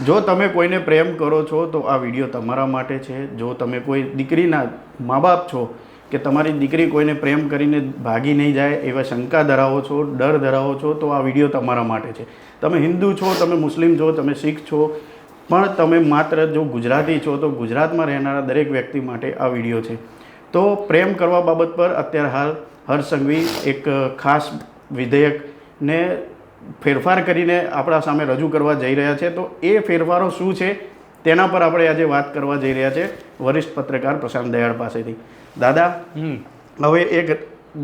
જો તમે કોઈને પ્રેમ કરો છો તો આ વિડીયો તમારા માટે છે. જો તમે કોઈ દીકરીના મા બાપ છો કે તમારી દીકરી કોઈને પ્રેમ કરીને ભાગી નહીં જાય એવા શંકા ધરાવો છો, ડર ધરાવો છો, તો આ વિડીયો તમારા માટે છે. તમે હિન્દુ છો, તમે મુસ્લિમ છો, તમે શીખ છો, પણ તમે માત્ર જો ગુજરાતી છો તો ગુજરાતમાં રહેનારા દરેક વ્યક્તિ માટે આ વિડીયો છે. તો પ્રેમ કરવા બાબત પર અત્યારે હાલ હર્ષ સંઘવી એક ખાસ વિધેયકને ફેરફાર કરીને આપણા સામે રજૂ કરવા જઈ રહ્યા છે. તો એ ફેરફારો શું છે તેના પર આપણે આજે વાત કરવા જઈ રહ્યા છે વરિષ્ઠ પત્રકાર પ્રશાંત દયાળ પાસેથી. દાદા, હવે એક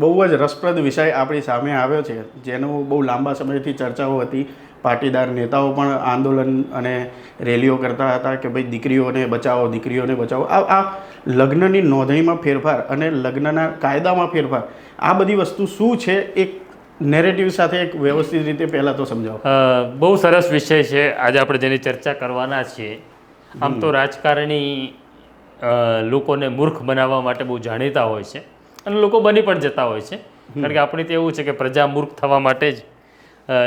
બહુ જ રસપ્રદ વિષય આપણી સામે આવ્યો છે, જેનો બહુ લાંબા સમયથી ચર્ચાઓ હતી. પાટીદાર નેતાઓ પણ આંદોલન અને રેલીઓ કરતા હતા કે ભાઈ દીકરીઓને બચાવો, દીકરીઓને બચાવો. આ લગ્નની નોંધણીમાં ફેરફાર અને લગ્નના કાયદામાં ફેરફાર, આ બધી વસ્તુ શું છે, એક નેરેટિવ સાથે એક વ્યવસ્થિત રીતે પહેલાં તો સમજાવો. બહુ સરસ વિષય છે આજે આપણે જેની ચર્ચા કરવાના છીએ. આમ તો રાજકારણી લોકોને મૂર્ખ બનાવવા માટે બહુ જાણીતા હોય છે અને લોકો બની પણ જતા હોય છે, કારણ કે આપણે તો એવું છે કે પ્રજા મૂર્ખ થવા માટે જ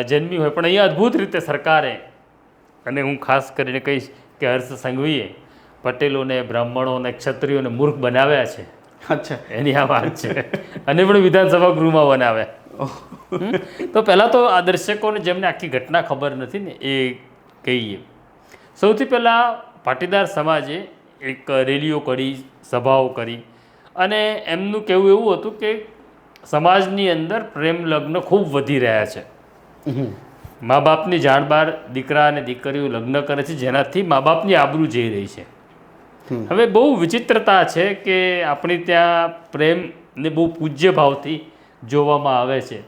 જન્મી હોય. પણ અહીંયા અદ્ભુત રીતે સરકારે, અને હું ખાસ કરીને કહીશ કે હર્ષ સંઘવીએ પટેલોને, બ્રાહ્મણોને, ક્ષત્રિયોને મૂર્ખ બનાવ્યા છે. અચ્છા, એની આ વાત છે. અને પણ વિધાનસભા ગૃહમાં બનાવ્યા. તો પહેલાં તો આ દર્શકોને જેમને આખી ઘટના ખબર નથી ને એ કહીએ. સૌથી પહેલાં પાટીદાર સમાજે એક રેલીઓ કરી, સભાઓ કરી, અને એમનું કહેવું એવું હતું કે સમાજની અંદર પ્રેમ લગ્ન ખૂબ વધી રહ્યા છે. મા બાપની જાણ બહાર દીકરા અને દીકરીઓ લગ્ન કરે છે, જેનાથી મા બાપની આબરૂ જઈ રહી છે. હવે બહુ વિચિત્રતા છે કે આપણી ત્યાં પ્રેમને બહુ પૂજ્ય ભાવથી જોવામાં આવે છે.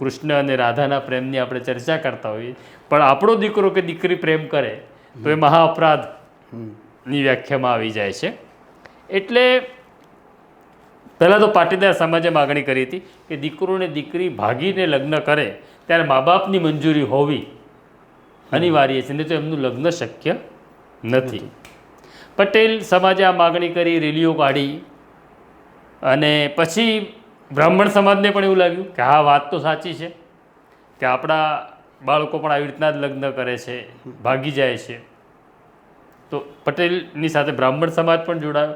કૃષ્ણ અને રાધાના પ્રેમની આપણે ચર્ચા કરતા હોઈએ, પણ આપણો દીકરો કે દીકરી પ્રેમ કરે તો એ મહા અપરાધની વ્યાખ્યામાં આવી જાય છે. એટલે પહેલાં તો પાટીદાર સમાજે માગણી કરી હતી કે દીકરો ને દીકરી ભાગીને લગ્ન કરે ત્યારે મા બાપની મંજૂરી હોવી અનિવાર્ય છે, નહીં તો એમનું લગ્ન શક્ય નથી. પટેલ સમાજે આ માગણી કરી, રેલીઓ કાઢી, અને પછી બ્રાહ્મણ સમાજને પણ એવું લાગ્યું કે હા, વાત તો સાચી છે કે આપણા બાળકો પણ આવી રીતના જ લગ્ન કરે છે, ભાગી જાય છે. તો પટેલની સાથે બ્રાહ્મણ સમાજ પણ જોડાયો.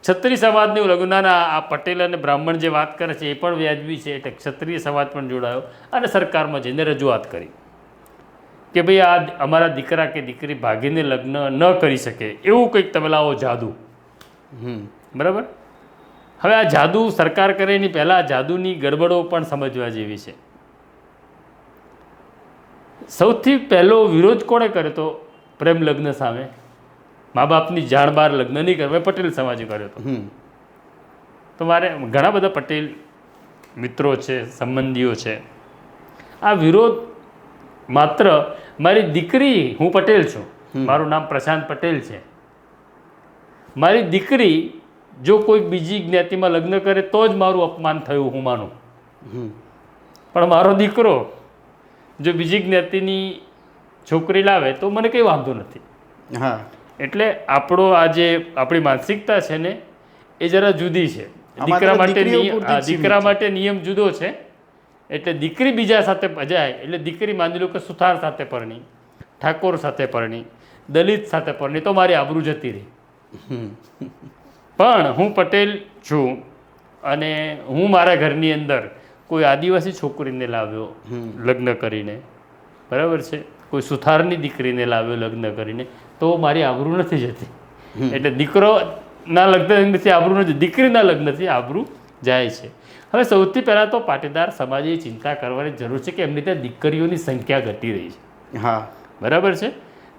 ક્ષત્રિય સમાજને એવું લાગ્યું ના ના, આ પટેલ અને બ્રાહ્મણ જે વાત કરે છે એ પણ વ્યાજબી છે, એટલે ક્ષત્રિય સમાજ પણ જોડાયો અને સરકારમાં જઈને રજૂઆત કરી કે ભાઈ આ અમારા દીકરા કે દીકરી ભાગીને લગ્ન ન કરી શકે એવું કંઈક તમે લાવો જાદુ. બરાબર. હવે આ જાદુ સરકાર કરે એની પહેલાં જાદુની ગડબડો પણ સમજવા જેવી છે. સૌથી પહેલો વિરોધ કોણે કર્યો તો પ્રેમ લગ્ન સામે? મા બાપની જાણ બહાર લગ્ન નહીં કરવા પટેલ સમાજે કર્યો હતો. તો મારે ઘણા બધા પટેલ મિત્રો છે, સંબંધીઓ છે. આ વિરોધ માત્ર મારી દીકરી, હું પટેલ છું, મારું નામ પ્રશાંત પટેલ છે, મારી દીકરી જો કોઈ બીજી જ્ઞાતિમાં લગ્ન કરે તો જ મારું અપમાન થયું હું માનું, પણ મારો દીકરો જો બીજી જ્ઞાતિની છોકરી લાવે તો મને કંઈ વાંધો નથી. હા, એટલે આપણો આ જે આપણી માનસિકતા છે ને એ જરા જુદી છે. દીકરા માટે નિયમ જુદો છે. એટલે દીકરી બીજા સાથે જાય એટલે દીકરી માની લો કે સુથાર સાથે પરણી, ઠાકોર સાથે પરણી, દલિત સાથે પરણી તો મારી આબરૂ જતી રહી. પણ હું પટેલ છું અને હું મારા ઘરની અંદર કોઈ આદિવાસી છોકરીને લાવ્યો લગ્ન કરીને, બરાબર છે, કોઈ સુથારની દીકરીને લાવ્યો લગ્ન કરીને, તો મારી આબરૂ નથી જતી. એટલે દીકરોના લગ્નથી આબરૂ નથી, દીકરીના લગ્નથી આબરૂ જાય છે. હવે સૌથી પહેલાં તો પાટીદાર સમાજે ચિંતા કરવાની જરૂર છે કે એમની ત્યાં દીકરીઓની સંખ્યા ઘટી રહી છે. હા, બરાબર છે.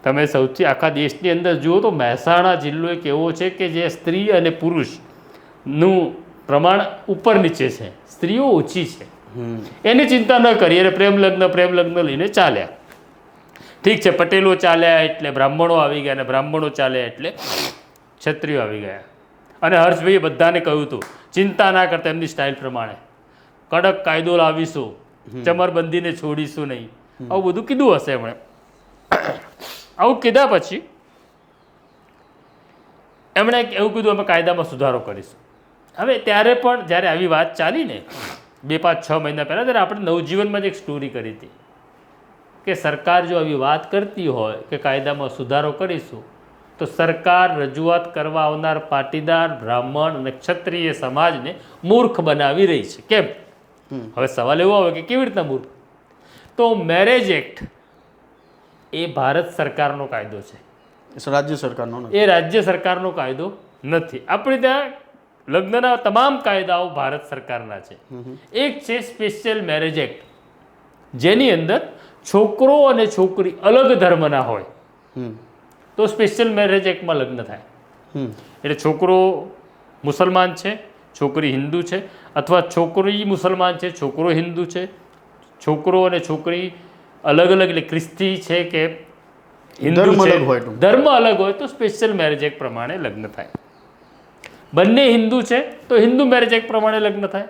તમે સૌથી આખા દેશની અંદર જુઓ તો મહેસાણા જિલ્લો એક એવો છે કે જે સ્ત્રી અને પુરુષનું પ્રમાણ ઉપર નીચે છે, સ્ત્રીઓ ઓછી છે. એની ચિંતા ન કરી અને પ્રેમ લગ્ન લઈને ચાલ્યા. ઠીક છે, પટેલો ચાલ્યા એટલે બ્રાહ્મણો આવી ગયા, અને બ્રાહ્મણો ચાલ્યા એટલે ક્ષત્રિયો આવી ગયા. અને હર્ષભાઈએ બધાને કહ્યું હતું ચિંતા ના કરતા, એમની સ્ટાઇલ પ્રમાણે કડક કાયદો લાવીશું, ચમરબંધીને છોડીશું નહીં, આવું બધું કીધું હશે એમણે. આવું કીધા પછી એમણે એવું કીધું અમે કાયદામાં સુધારો કરીશું. હવે ત્યારે પણ જ્યારે આવી વાત ચાલી ને 2-5-6 મહિના પહેલાં, ત્યારે આપણે નવજીવનમાં જ એક સ્ટોરી કરી હતી કે સરકાર જો આવી વાત કરતી હોય કે કાયદામાં સુધારો કરીશું, તો સરકાર રજૂઆત કરવા આવનાર પાટીદાર, બ્રાહ્મણ અને ક્ષત્રિય સમાજને મૂર્ખ બનાવી રહી છે. કેમ? હવે સવાલ એવો આવે કે કેવી રીતના મૂર્ખ? તો મેરેજ એક્ટ એ ભારત સરકારનો કાયદો છે, રાજ્ય સરકારનો નથી. એ રાજ્ય સરકારનો કાયદો નથી. આપણે ત્યાં લગ્નના તમામ કાયદાઓ ભારત સરકારના છે. એક છે સ્પેશિયલ મેરેજ એક્ટ, જેની અંદર છોકરો અને છોકરી અલગ ધર્મના હોય તો સ્પેશિયલ મેરેજ એક્ટમાં લગ્ન થાય. એટલે છોકરો મુસલમાન છે, છોકરી હિન્દુ છે, અથવા છોકરી મુસલમાન છે, છોકરો હિન્દુ છે, છોકરો અને છોકરી અલગ અલગ એટલે ખ્રિસ્તી છે કે હિન્દુ ધર્મ છે, અલગ હોય તો. ધર્મ અલગ હોય તો સ્પેશિયલ મેરેજ એક્ટ પ્રમાણે લગ્ન થાય. બંને હિન્દુ છે તો હિન્દુ મેરેજ એક્ટ પ્રમાણે લગ્ન થાય.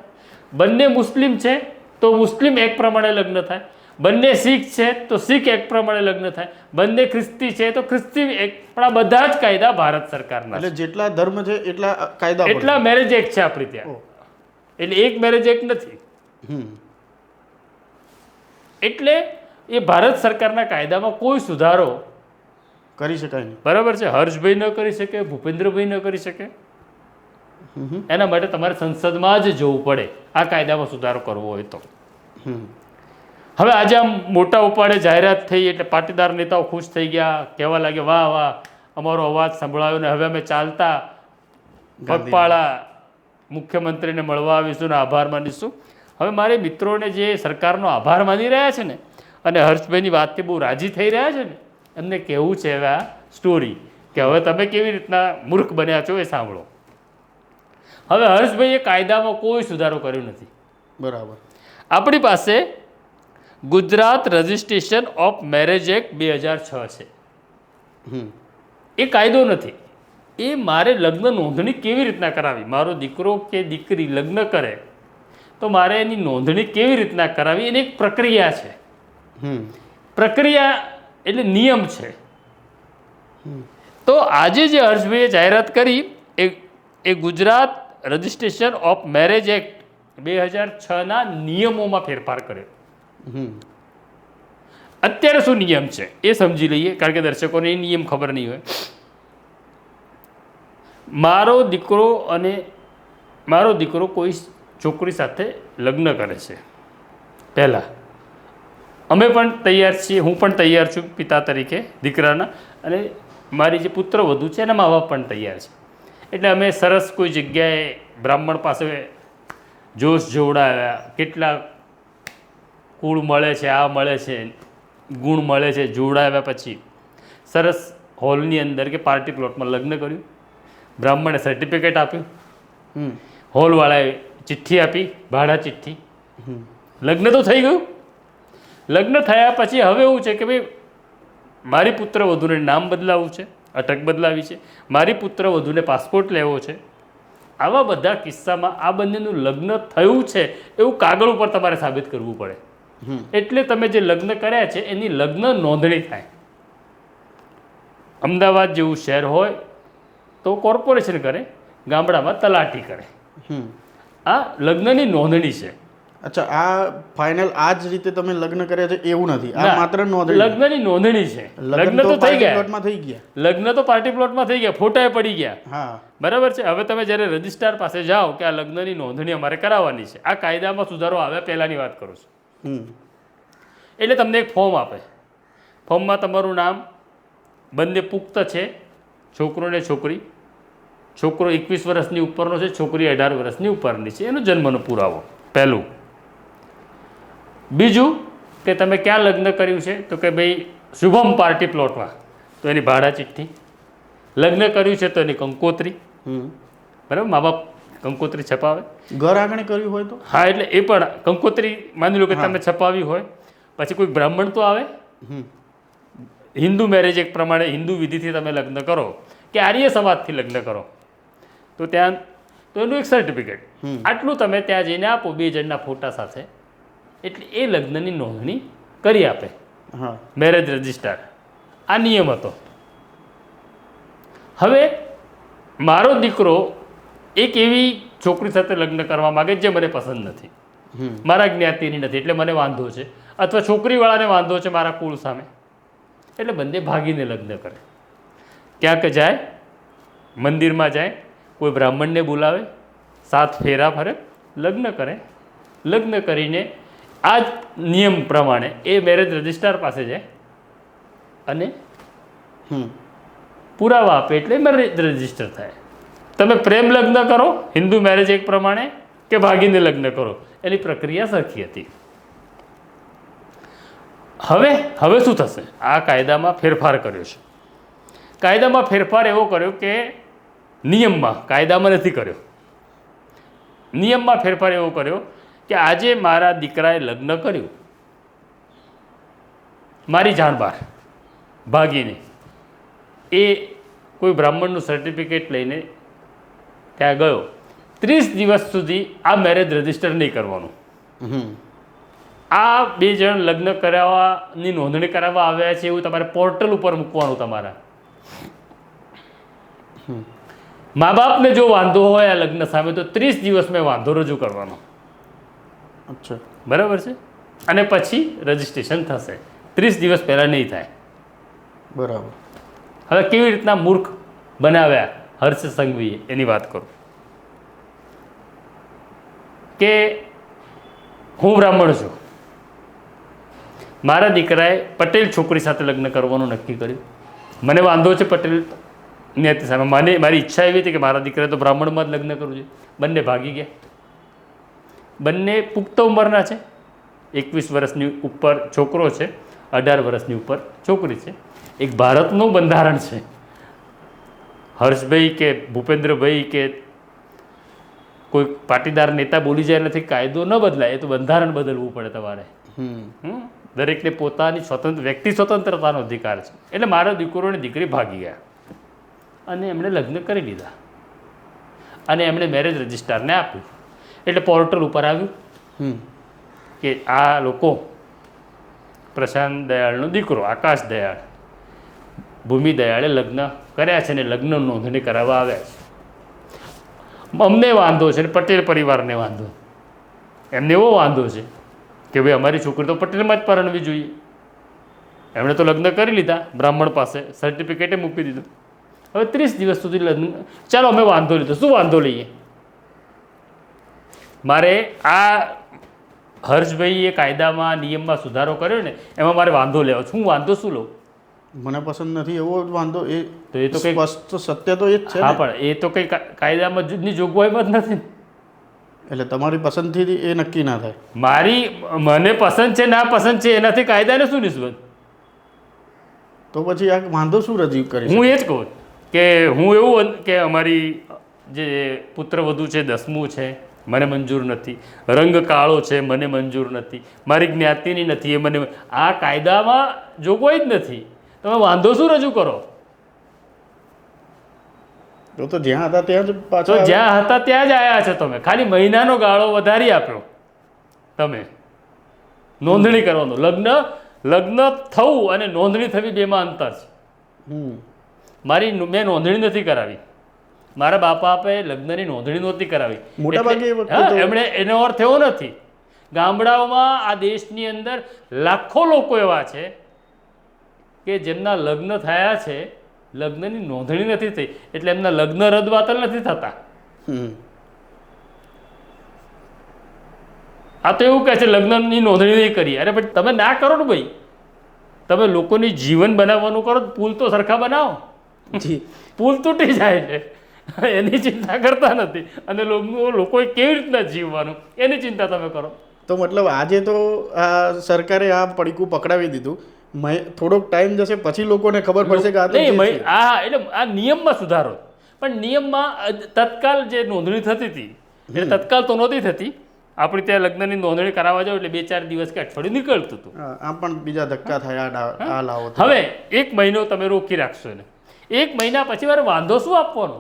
બંને મુસ્લિમ છે તો મુસ્લિમ એક્ટ પ્રમાણે લગ્ન થાય. બંને શીખ છે તો શીખ એક્ટ પ્રમાણે લગ્ન થાય. બંને ખ્રિસ્તી છે તો ખ્રિસ્તી એક્ટ. પણ આ બધા જ કાયદા ભારત સરકારના છે. એટલે જેટલા ધર્મ છે એટલા કાયદા પણ. એટલા મેરેજ એક્ટ છે આપણી ત્યાં. એટલે એક મેરેજ એક્ટ નથી. એટલે એ ભારત સરકારના કાયદામાં કોઈ સુધારો કરી શકાય નહીં. બરાબર છે. હર્ષભાઈ ન કરી શકે, ભૂપેન્દ્રભાઈ ન કરી શકે. એના માટે તમારે સંસદમાં જ જવું પડે આ કાયદામાં સુધારો કરવો હોય તો. હવે આજે આમ મોટા ઉપાડે જાહેરાત થઈ એટલે પાટીદાર નેતાઓ ખુશ થઈ ગયા, કહેવા લાગે વાહ વાહ અમારો અવાજ સંભળાયો ને હવે અમે ચાલતા પગપાળા મુખ્યમંત્રીને મળવા આવીશું ને આભાર માનીશું. હવે મારે મિત્રોને જે સરકારનો આભાર માની રહ્યા છે ને અને હર્ષભાઈની વાતથી બહુ રાજી થઈ રહ્યા છે ને, એમને કહેવું છે હવે આ સ્ટોરી કે હવે તમે કેવી રીતના મૂર્ખ બન્યા છો એ સાંભળો. હવે હર્ષભાઈએ કાયદામાં કોઈ સુધારો કર્યો નથી. બરાબર. આપણી પાસે Gujarat registration of marriage act 2006 છે. એ કાયદો નથી. એ મારે લગ્ન નોંધણી કેવી રીતના કરાવી, મારો દીકરો કે દીકરી લગ્ન કરે તો મારે એની નોંધણી કેવી રીતના કરાવી, એની એક પ્રક્રિયા છે. પ્રક્રિયા એટલે નિયમ છે. તો આજે જે હર્ષભાઈએ જાહેરાત કરી એ Gujarat registration of marriage act 2006ના નિયમોમાં ફેરફાર કર્યો. અત્યારે શું નિયમ છે એ સમજી લઈએ, કારણ કે દર્શકોને એ નિયમ ખબર નહીં હોય. મારો દીકરો કોઈ છોકરી સાથે લગ્ન કરે છે. પહેલાં અમે પણ તૈયાર છીએ, હું પણ તૈયાર છું પિતા તરીકે દીકરાના, અને મારી જે પુત્ર વધુ છે એના મા બાપ પણ તૈયાર છે. એટલે અમે સરસ કોઈ જગ્યાએ બ્રાહ્મણ પાસે જોશ જોવડાવ્યા, કેટલા કુળ મળે છે, આ મળે છે, ગુણ મળે છે, જોવડાવ્યા પછી સરસ હોલની અંદર કે પાર્ટી પ્લોટમાં લગ્ન કર્યું. બ્રાહ્મણે સર્ટિફિકેટ આપ્યું, હોલવાળાએ ચિઠ્ઠી આપી, ભાડા ચિઠ્ઠી. લગ્ન તો થઈ ગયું. લગ્ન થયા પછી હવે એવું છે કે ભાઈ મારી પુત્ર વધુને નામ બદલાવવું છે, અટક બદલાવી છે, મારી પુત્ર વધુને પાસપોર્ટ લેવો છે. આવા બધા કિસ્સામાં આ બંનેનું લગ્ન થયું છે એવું કાગળ ઉપર તમારે સાબિત કરવું પડે. એટલે તમે જે લગ્ન કર્યા છે એની લગ્ન નોંધણી થાય. અમદાવાદ જેવું શહેર હોય તો કોર્પોરેશન કરે, ગામડામાં તલાટી કરે. આ લગ્નની નોંધણી છે. અચ્છા, આ ફાઇનલ આ જ રીતે તમે લગ્ન કર્યા છે એવું નથી, આ માત્ર નોંધણી. લગ્નની નોંધણી છે. લગ્ન તો થઈ ગયા, થઈ ગયા. લગ્ન તો પાર્ટી પ્લોટમાં થઈ ગયા, ફોટાએ પડી ગયા. હા, બરાબર છે. હવે તમે જ્યારે રજિસ્ટ્રાર પાસે જાઓ કે આ લગ્નની નોંધણી અમારે કરાવવાની છે, આ કાયદામાં સુધારો આવ્યા પહેલાંની વાત કરું છું, એટલે તમને એક ફોર્મ આપે. ફોર્મમાં તમારું નામ, બંને પુખ્ત છે, છોકરો ને છોકરી. છોકરો 21 વર્ષની ઉપરનો છે, છોકરી 18 વર્ષની ઉપરની છે, એનો જન્મનો પુરાવો પહેલું. બીજું કે તમે ક્યાં લગ્ન કર્યું છે, તો કે ભાઈ શુભમ પાર્ટી પ્લોટમાં, તો એની ભાડા ચિઠ્ઠી. લગ્ન કર્યું છે તો એની કંકોત્રી. બરાબર, મા બાપ કંકોત્રી છપાવે. ઘર આંગણે કર્યું હોય તો હા, એટલે એ પણ કંકોત્રી માની લો કે તમે છપાવી હોય. પછી કોઈ બ્રાહ્મણ તો આવે. હિન્દુ મેરેજ એક્ટ પ્રમાણે હિન્દુ વિધિથી તમે લગ્ન કરો કે આર્ય સમાજથી લગ્ન કરો તો ત્યાં તો એનું એક સર્ટિફિકેટ. આટલું તમે ત્યાં જઈને આપો 2 જણના ફોટા સાથે, એટલે એ લગ્નની નોંધણી કરી આપે મેરેજ રજિસ્ટ્રાર. આ નિયમ હતો. હવે મારો દીકરો એક એવી છોકરી સાથે લગ્ન કરવા માગે જે મને પસંદ નથી. મારા જ્ઞાતિની નથી એટલે મને વાંધો છે, અથવા છોકરીવાળાને વાંધો છે મારા કુળ સામે, એટલે બંને ભાગીને લગ્ન કરે. ક્યાંક જાય, મંદિરમાં જાય, કોઈ બ્રાહ્મણને બોલાવે, 7 ફેરા ફરે, લગ્ન કરે. લગ્ન કરીને આ જ નિયમ પ્રમાણે એ મેરેજ રજિસ્ટ્રાર પાસે જાય અને પુરાવા આપે એટલે મેરેજ રજિસ્ટર થાય. તમે પ્રેમ લગ્ન કરો હિન્દુ મેરેજ એક પ્રમાણે કે ભાગીને લગ્ન કરો, એની પ્રક્રિયા સરખી હતી. હવે શું થશે? આ કાયદામાં ફેરફાર કર્યો છે. કાયદામાં ફેરફાર એવો કર્યો કે નિયમમાં, કાયદામાં નથી કર્યો, નિયમમાં ફેરફાર એવો કર્યો કે આજે મારા દીકરાએ લગ્ન કર્યું મારી જાણ બહાર ભાગીને, એ કોઈ બ્રાહ્મણનું સર્ટિફિકેટ લઈને ત્યાં ગયો, 30 દિવસ સુધી આ મેરેજ રજિસ્ટર નહીં કરવાનું. આ 2 જણ લગ્ન કરાવવાની નોંધણી કરાવવા આવ્યા છે એવું તમારે પોર્ટલ ઉપર મૂકવાનું. તમારા મા બાપને જો વાંધો હોય આ લગ્ન સામે તો 30 દિવસમાં વાંધો રજૂ કરવાનો. અચ્છા, બરાબર છે. અને પછી રજિસ્ટ્રેશન થશે. 30 દિવસ પહેલાં નહીં થાય. બરાબર. હવે કેવી રીતના મૂર્ખ બનાવ્યા હર્ષ સંઘવીએ એની વાત કરું કે હું બ્રાહ્મણ છું, મારા દીકરાએ પટેલ છોકરી સાથે લગ્ન કરવાનું નક્કી કર્યું, મને વાંધો છે પટેલ જ્ઞાતિ સામે, મારી ઈચ્છા એવી હતી કે મારા દીકરાએ તો બ્રાહ્મણમાં જ લગ્ન કરવું છે. બંને ભાગી ગયા. બંને પુખ્ત ઉંમરના છે, 21 વર્ષની ઉપર છોકરો છે, 18 વર્ષની ઉપર છોકરી છે. એક ભારતનું બંધારણ છે. હર્ષભાઈ કે ભૂપેન્દ્રભાઈ કે કોઈ પાટીદાર નેતા બોલી જાય નથી, કાયદો ન બદલાય, એ તો બંધારણ બદલવું પડે તમારે. દરેકને પોતાની વ્યક્તિ સ્વતંત્રતાનો અધિકાર છે. એટલે મારો દીકરો અને દીકરી ભાગી ગયા અને એમણે લગ્ન કરી લીધા અને એમણે મેરેજ રજિસ્ટ્રારને આપ્યું. એટલે પોર્ટલ ઉપર આવ્યું કે આ લોકો પ્રશાંત દયાળનો દીકરો આકાશ દયાળ, ભૂમિ દયાળે લગ્ન કર્યા છે ને લગ્ન નોંધણી કરાવવા આવ્યા છે. અમને વાંધો છે ને પટેલ પરિવારને વાંધો, એમને એવો વાંધો છે કે ભાઈ અમારી છોકરી તો પટેલમાં જ પરણવી જોઈએ. એમણે તો લગ્ન કરી લીધા, બ્રાહ્મણ પાસે સર્ટિફિકેટે મૂકી દીધું. હવે 30 દિવસ સુધી લગ્ન, ચાલો અમે વાંધો લીધો. શું વાંધો લઈએ? મારે આ હર્ષભાઈએ કાયદામાં નિયમમાં સુધારો કર્યો ને એમાં મારે વાંધો લેવો છે. હું વાંધો શું લઉં? મને પસંદ નથી એવો વાંધો. એ તો કંઈ સ્પષ્ટ સત્ય તો એ જ છે. હા, પણ એ તો કંઈ કાયદામાં ની જોગવાઈમાં જ નથી. એટલે તમારી પસંદથી એ નક્કી ના થાય. મને પસંદ છે ના પસંદ છે એનાથી કાયદાને શું નિસ્બત? તો પછી આ વાંધો શું રજૂ કરી? હું એ જ કહું કે હું એવું કે અમારી જે પુત્રવધુ છે 10મું છે, મને મંજૂર નથી. રંગ કાળો છે, મને મંજૂર નથી. મારી જ્ઞાતિની નથી, એ મને આ કાયદામાં જોગવાઈ જ નથી. તમે વાંધો શું રજૂ કરો? તો જ્યાં હતા ત્યાં જ પાછો. તો જ્યાં હતા ત્યાં જ આવ્યા છો તમે. ખાલી મહિનાનો ગાળો વધારી આપ્યો તમે નોંધણી કરવાનો. લગ્ન થવું અને નોંધણી થવી બેમાં અંતર છે. મેં નોંધણી નથી કરાવી, મારા બાપાએ લગ્નની નોંધણી નહોતી કરાવી. મોટાભાગે એમણે એનો અર્થ એવો નથી. ગામડાઓમાં આ દેશની અંદર લાખો લોકો એવા છે કે જેમના લગ્ન થયા છે, લગ્નની નોંધણી નથી થઈ, એટલે એમના લગ્ન રદબાતલ નથી થતા. આ તો એવું કહે છે લગ્નની નોંધણી નહીં કરી. અરે પણ તમે ના કરો ને ભાઈ, તમે લોકોની જીવન બનાવવાનું કરો, પુલ તો સરખા બનાવો. પુલ તૂટી જાય છે એની ચિંતા કરતા નથી, અને લોકોએ કેવી રીતના જીવવાનું એની ચિંતા તમે કરો. તો મતલબ આજે તો આ સરકારે આ પડીકું પકડાવી દીધું, થોડોક ટાઈમ જશે પછી લોકોને ખબર પડશે કે એટલે આ નિયમમાં સુધારો. પણ નિયમમાં તત્કાલ જે નોંધણી થતી હતી એટલે તત્કાલ તો નહોતી થતી. આપણે ત્યાં લગ્નની નોંધણી કરાવવા જાવ એટલે 2-4 દિવસ કે અઠવાડિયું નીકળતું હતું. આમ પણ બીજા ધક્કા થયા આ લાવો. હવે 1 મહિનો તમે રોકી રાખશો ને, 1 મહિના પછી મારે વાંધો શું આપવાનો?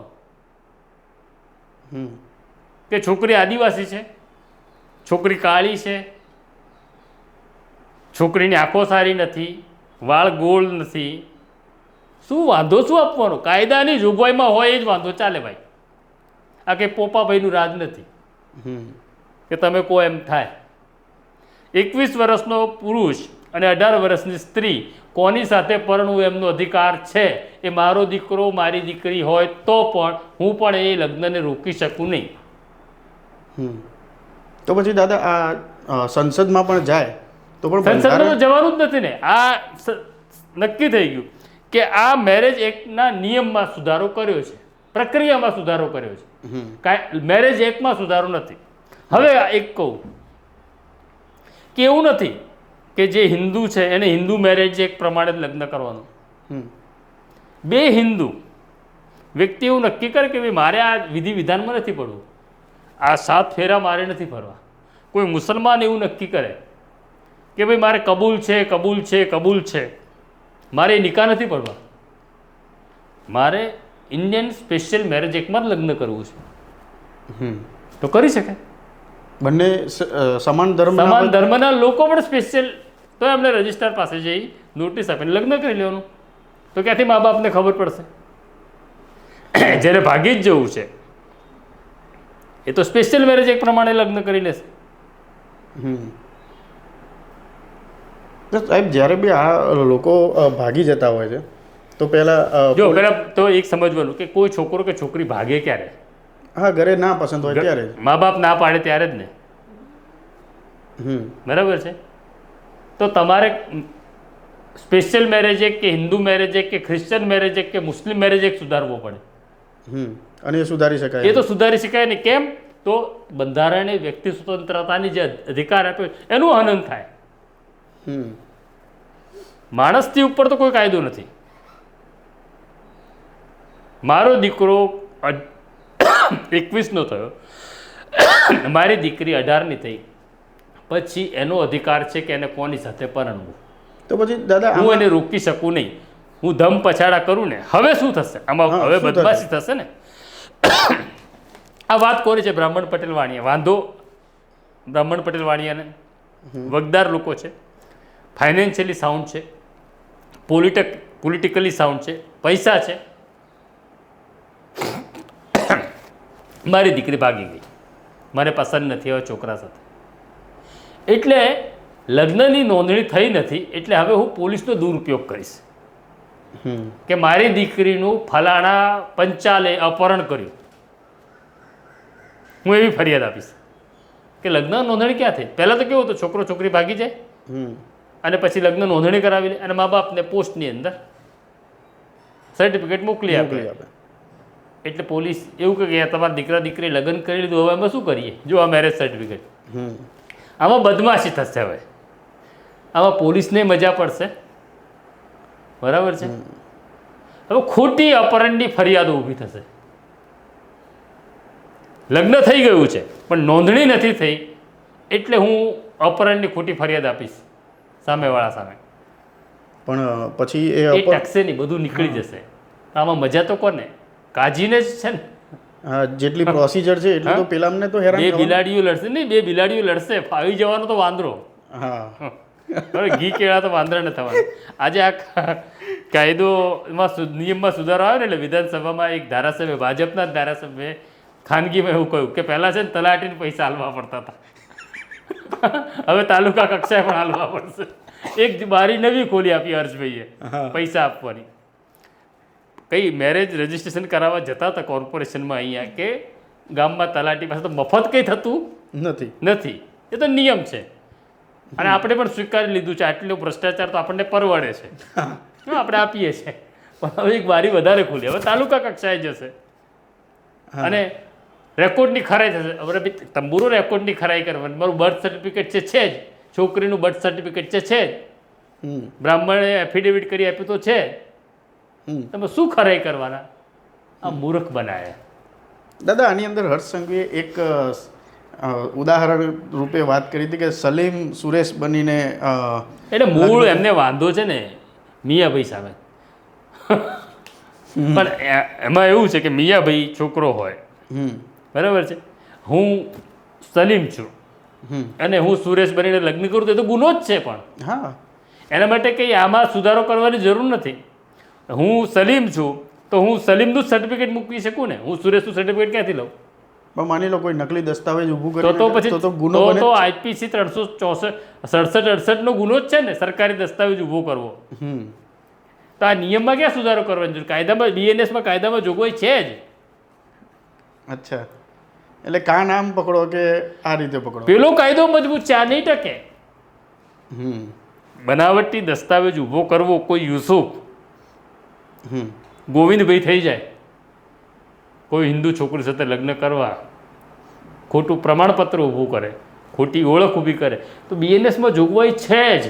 કે છોકરી આદિવાસી છે, છોકરી કાળી છે, છોકરીની આંખો સારી નથી, વાળ ગોળ નથી, શું વાંધો શું આપવાનો? કાયદાની જોગવાઈમાં હોય એ જ વાંધો ચાલે ભાઈ. આ કંઈ પોપાભાઈનું રાજ નથી. કે તમે કહો એમ થાય. 21 વર્ષનો પુરુષ અને 18 વર્ષની સ્ત્રી કોની સાથે પરણવું એમનો અધિકાર છે. એ મારો દીકરો મારી દીકરી હોય તો પણ હું પણ એ લગ્નને રોકી શકું નહીં. તો પછી દાદા આ સંસદમાં પણ જાય તો પણ સંસદમાં તો જવાનું જ નથી ને. આ નક્કી થઈ ગયું કે આ મેરેજ એક્ટના નિયમમાં સુધારો કર્યો છે, પ્રક્રિયામાં સુધારો કર્યો છે, કાંઈ મેરેજ એક્ટમાં સુધારો નથી. હવે એક કહું કે એવું નથી કે જે હિન્દુ છે એને હિન્દુ મેરેજ એક્ટ પ્રમાણે જ લગ્ન કરવાનું. બે હિન્દુ વ્યક્તિ એવું નક્કી કરે કે ભાઈ મારે આ વિધિ વિધાનમાં નથી પડવું, આ 7 ફેરા મારે નથી ફરવા. કોઈ મુસલમાન એવું નક્કી કરે કે ભાઈ મારે કબૂલ છે, કબૂલ છે, કબૂલ છે, મારે એ નિકાહ નથી પડવા, મારે ઇન્ડિયન સ્પેશિયલ મેરેજ એક્ટમાં જ લગ્ન કરવું છે, તો કરી શકે. બંને સમાન ધર્મના લોકો પણ સ્પેશિયલ, તો એમને રજિસ્ટ્રાર પાસે જઈ નોટિસ આપીને લગ્ન કરી લેવાનું. તો ક્યાંથી મા બાપને ખબર પડશે? જ્યારે ભાગી જ જવું છે એ તો સ્પેશિયલ મેરેજ એક્ટ પ્રમાણે લગ્ન કરી લેશે. સાહેબ જ્યારે બી આ લોકો ભાગી જતા હોય છે તો પહેલાં પહેલાં તો એક સમજવાનું કે કોઈ છોકરો કે છોકરી ભાગે ક્યારે? હા, ઘરે ના પસંદ હોય ત્યારે મા બાપ ના પાડે ત્યારે જ ને. બરાબર છે. તો તમારે સ્પેશિયલ મેરેજ એક્ટ કે હિન્દુ મેરેજ એક્ટ કે ક્રિશ્ચિયન મેરેજ એક્ટ કે મુસ્લિમ મેરેજ એક્ટ સુધારવો પડે. અને એ સુધારી શકાય? એ તો સુધારી શકાય નહીં. કેમ? તો બંધારણે વ્યક્તિ સ્વતંત્રતાની જે અધિકાર આપ્યો એનું હનન થાય. માણસથી ઉપર તો કોઈ કાયદો નથી. મારો દીકરો 21નો થયો, મારી દીકરી 18ની થઈ, પછી એનો અધિકાર છે કે એને કોની સાથે પરણવું. તો પછી દાદા હું એને રોકી શકું નહીં. હું ધમ પછાડા કરું ને, હવે શું થશે આમાં? હવે બદમાશી થશે ને. આ વાત કોની છે? બ્રાહ્મણ પટેલ વાણિયા. વાંધો બ્રાહ્મણ પટેલ વાણિયાને વગદાર લોકો છે, ફાઇનાન્શિયલી સાઉન્ડ છે, પોલિટિકલી સાઉન્ડ છે, પૈસા છે. મારી દીકરી ભાગી ગઈ, મને પસંદ નથી હવે છોકરા સાથે, એટલે લગ્નની નોંધણી થઈ નથી, એટલે હવે હું પોલીસનો દુરુપયોગ કરીશ કે મારી દીકરીનું ફલાણા પંચાલે અપહરણ કર્યું. હું એવી ફરિયાદ આપીશ કે લગ્ન નોંધણી ક્યાં થઈ? પહેલાં તો કેવું હતું, છોકરો છોકરી ભાગી જાય અને પછી લગ્ન નોંધણી કરાવી લે અને મા બાપને પોસ્ટની અંદર સર્ટિફિકેટ મોકલી આપે. એટલે પોલીસ એવું કહે કે તમારા દીકરા દીકરી લગ્ન કરી લીધું, હવે અમે શું કરીએ? જો આ મેરેજ સર્ટિફિકેટ. આમાં બદમાશી થશે. હવે આમાં પોલીસને મજા પડશે. બરાબર છે. હવે ખોટી અપહરણની ફરિયાદો ઊભી થશે. લગ્ન થઈ ગયું છે પણ નોંધણી નથી થઈ, એટલે હું અપહરણની ખોટી ફરિયાદ આપીશ સામેવાળા સામે. પણ પછી એ ટકશે નહીં, બધું નીકળી જશે. આમાં મજા તો કોને? કાજીને જ છે ને. જેટલી પ્રોસિજર છે એટલું તો પેલામને તો હેરાન. બે બિલાડીઓ લડશે નહીં, બે બિલાડીઓ લડશે, ફાવી જવાનો તો વાંદરો. હા, ઘી કેળા તો વાંદરા ન થવાના. આજે આ કાયદોમાં નિયમમાં સુધારો આવ્યો ને, એટલે વિધાનસભામાં એક ધારાસભ્ય, ભાજપના જ ધારાસભ્ય ખાનગીમાં એવું કહ્યું કે પહેલાં છે ને તલાટીને પૈસા હાલવા પડતા હતા, હવે તાલુકા કક્ષાએ પણ હાલવા પડશે. એક બારી નવી ખોલી આપી હર્ષભાઈએ પૈસા આપવાની. કઈ મેરેજ રજીસ્ટ્રેશન કરાવવા જતા હતા કોર્પોરેશનમાં અહીંયા કે ગામમાં તલાટી પાસે, તો મફત કંઈ થતું નથી. એ તો નિયમ છે અને આપણે પણ સ્વીકારી લીધું છે. આટલો ભ્રષ્ટાચાર તો આપણને પરવડે છે, આપણે આપીએ છીએ. પણ હવે એક બારી વધારે ખોલી, હવે તાલુકા કક્ષાએ જશે અને રેકોર્ડની ખરાઈ થશે. હવે તંબુરો રેકોર્ડની ખરાઈ કરવાની. મારું બર્થ સર્ટિફિકેટ છે જ, છોકરીનું બર્થ સર્ટિફિકેટ છે જ, બ્રાહ્મણે એફિડેવિટ કરી આપ્યું તો છે, તમે શું ખરાઈ કરવાના? આ મૂર્ખ બનાવ્યા. દાદા આની અંદર હર્ષ સંઘવીએ એક ઉદાહરણ રૂપે વાત કરી હતી કે સલીમ સુરેશ બનીને, એટલે મૂળ એમને વાંધો છે ને મિયાભાઈ સામે. પણ એમાં એવું છે કે મિયાભાઈ છોકરો હોય, બરાબર છે, હું સલીમ છું અને હું સુરેશ બનીને લગ્ન કરું તો એ તો ગુનો જ છે. પણ હા, એના માટે કંઈ આમાં સુધારો કરવાની જરૂર નથી. હું સલીમ છું તો હું સલીમનું જ સર્ટિફિકેટ મૂકી શકું ને, હું સુરેશનું સર્ટિફિકેટ ક્યાંથી લઉં? પણ માની લો કોઈ નકલી દસ્તાવેજ ઊભું તો કરી પછી તો ગુનો બને. તો આઈપીસી 367 નો ગુનો જ છે ને, સરકારી દસ્તાવેજ ઊભો કરવો. તો આ નિયમમાં ક્યાં સુધારો કરવાની જરૂર? કાયદામાં બીએનએસમાં કાયદામાં જોગવાઈ છે જ. અચ્છા, એટલે કા નામ પકડો કે આ રીતે પકડો. પેલો કાયદો મજબૂત છે, આ નહીં ટકે. હમ બનાવટી દસ્તાવેજ ઊભો કરવો, કોઈ યુસુફ હમ ગોવિંદભાઈ થઈ જાય, કોઈ હિન્દુ છોકરી સાથે લગ્ન કરવા ખોટું પ્રમાણપત્ર ઊભું કરે, ખોટી ઓળખ ઊભી કરે, તો બીએનએસમાં જોગવાઈ છે જ.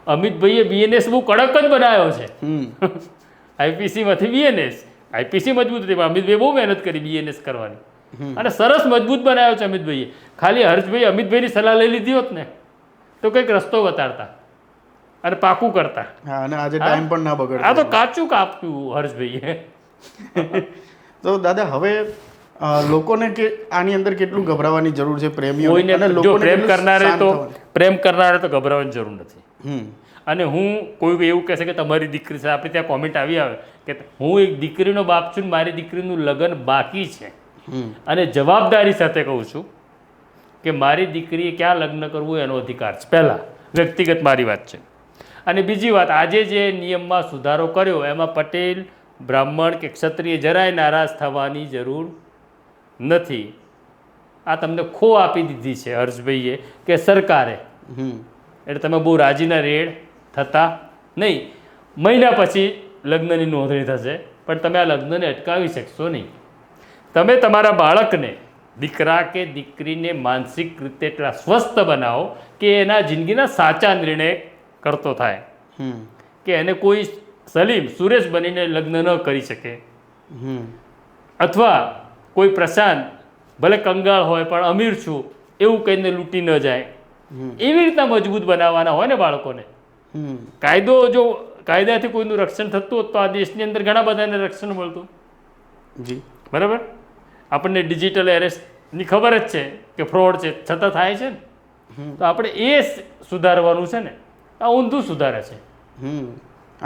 અમિતભાઈએ બીએનએસ બહુ કડક જ બનાવ્યો છે. આઈપીસીમાંથી બીએનએસ, આઈપીસી મજબૂત હતી પણ અમિતભાઈ બહુ મહેનત કરી બીએનએસ કરવાની અને સરસ મજબૂત બનાવ્યો છે અમિતભાઈએ. ખાલી હર્ષભાઈ અમિતભાઈની સલાહ લઈ લીધી હોત ને તો કંઈક રસ્તો બતાડતા અને પાકું કરતા. હા, અને આજે ટાઈમ પણ ના બગડે. આ તો કાચું કાપ્યું હર્ષભાઈએ. તો દાદા હવે લોકોને કે આની અંદર કેટલું ગભરાવાની જરૂર છે પ્રેમીઓ? કોઈને જો પ્રેમ કરનારે તો ગભરાવાની જરૂર નથી. અને હું કોઈ એવું કહેશે કે તમારી દીકરી છે, આપણે ત્યાં કોમેન્ટ આવી આવે કે હું એક દીકરીનો બાપ છું, મારી દીકરીનું લગ્ન બાકી છે અને જવાબદારી સાથે કહું છું કે મારી દીકરીએ ક્યાં લગ્ન કરવું એનો અધિકાર છે. પહેલાં વ્યક્તિગત મારી વાત છે. અને બીજી વાત, આજે જે નિયમમાં સુધારો કર્યો એમાં પટેલ, બ્રાહ્મણ કે ક્ષત્રિય જરાય નારાજ થવાની જરૂર નથી. આ તમને ખો આપી દીધી છે હર્ષભાઈએ કે સરકારે, એટલે તમે બહુ રાજીના રેડ થતા નહીં. મહિના પછી લગ્નની નોંધણી થશે પણ તમે આ લગ્નને અટકાવી શકશો નહીં. તમે તમારા બાળકને, દીકરા કે દીકરીને માનસિક રીતે એટલા સ્વસ્થ બનાવો કે એના જિંદગીના સાચા નિર્ણય કરતો થાય, કે એને કોઈ સલીમ સુરેશ બનીને લગ્ન ન કરી શકે, અથવા કોઈ પ્રશાંત ભલે કંગાળ હોય પણ અમીર છું એવું કહીને લૂંટી ન જાય. એવી રીતના મજબૂત બનાવવાના હોય ને બાળકોને. કાયદો જો કાયદાથી કોઈનું રક્ષણ થતું હોત તો આ દેશની અંદર ઘણા બધાને રક્ષણ મળતું. જી બરાબર. આપણને ડિજિટલ એરેસ્ટની ખબર જ છે કે ફ્રોડ છે, છતાં થાય છે ને. તો આપણે એ સુધારવાનું છે ને. આ ઊંધું સુધારે છે.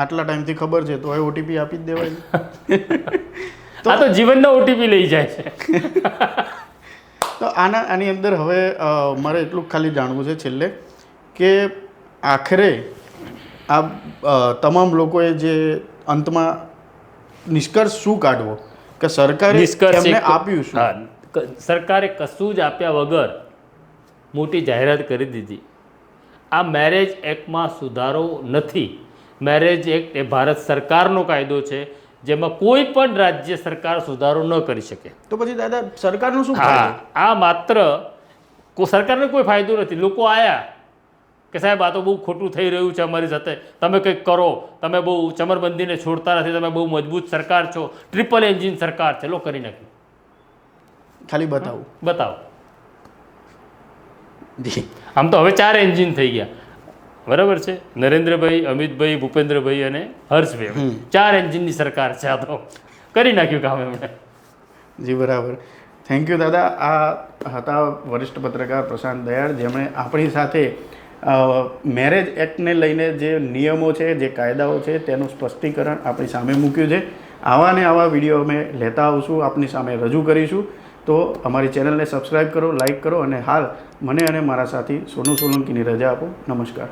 આટલા ટાઈમથી ખબર છે તો હવે ઓટીપી આપી જ દેવાય. આ તો જીવનના ઓટીપી લઈ જાય છે. તો આની અંદર હવે મારે એટલું ખાલી જાણવું છે છેલ્લે કે આખરે આ તમામ લોકોએ જે અંતમાં નિષ્કર્ષ શું કાઢવો કે સરકારે એમને આપ્યું શું? સરકારે કશું જ આપ્યા વગર મોટી જાહેરાત કરી દીધી. આ મેરેજ એક્ટમાં સુધારો નથી. મેરેજ એક્ટ એ ભારત સરકારનો કાયદો છે જેમાં કોઈ પણ રાજ્ય સરકાર સુધારો ન કરી શકે. તો પછી દાદા સરકારનું શું? આ માત્ર સરકારને કોઈ ફાયદો નથી. લોકો આયા કે સાહેબ આ તો બહુ ખોટું થઈ રહ્યું છે અમારી સાથે, તમે કંઈક કરો, તમે બહુ ચમરબંધીને છોડતા નથી, તમે બહુ મજબૂત સરકાર છો, ટ્રિપલ એન્જિન સરકાર છે. લો કરી નાખ્યું. ખાલી બતાવો. આમ તો હવે 4 એન્જિન થઈ ગયા. બરાબર છે. નરેન્દ્રભાઈ, અમિતભાઈ, ભૂપેન્દ્રભાઈ અને હર્ષભાઈ, 4 એન્જિનની સરકાર છે. આ તો કરી નાખ્યું કામ એમણે. જી બરાબર. થેન્ક યુ દાદા. આ હતા વરિષ્ઠ પત્રકાર પ્રશાંત દયાળ, જેમણે આપણી સાથે મેરેજ એક્ટને લઈને જે નિયમો છે, જે કાયદાઓ છે તેનું સ્પષ્ટીકરણ આપણી સામે મૂક્યું છે. આવા ને આવા વિડીયો અમે લેતા આવશું, આપની સામે રજૂ કરીશું. તો અમારી ચેનલને સબસ્ક્રાઈબ કરો, લાઈક કરો અને હાલ મને અને મારા સાથી સોનુ સોલંકીની રજા આપો. નમસ્કાર.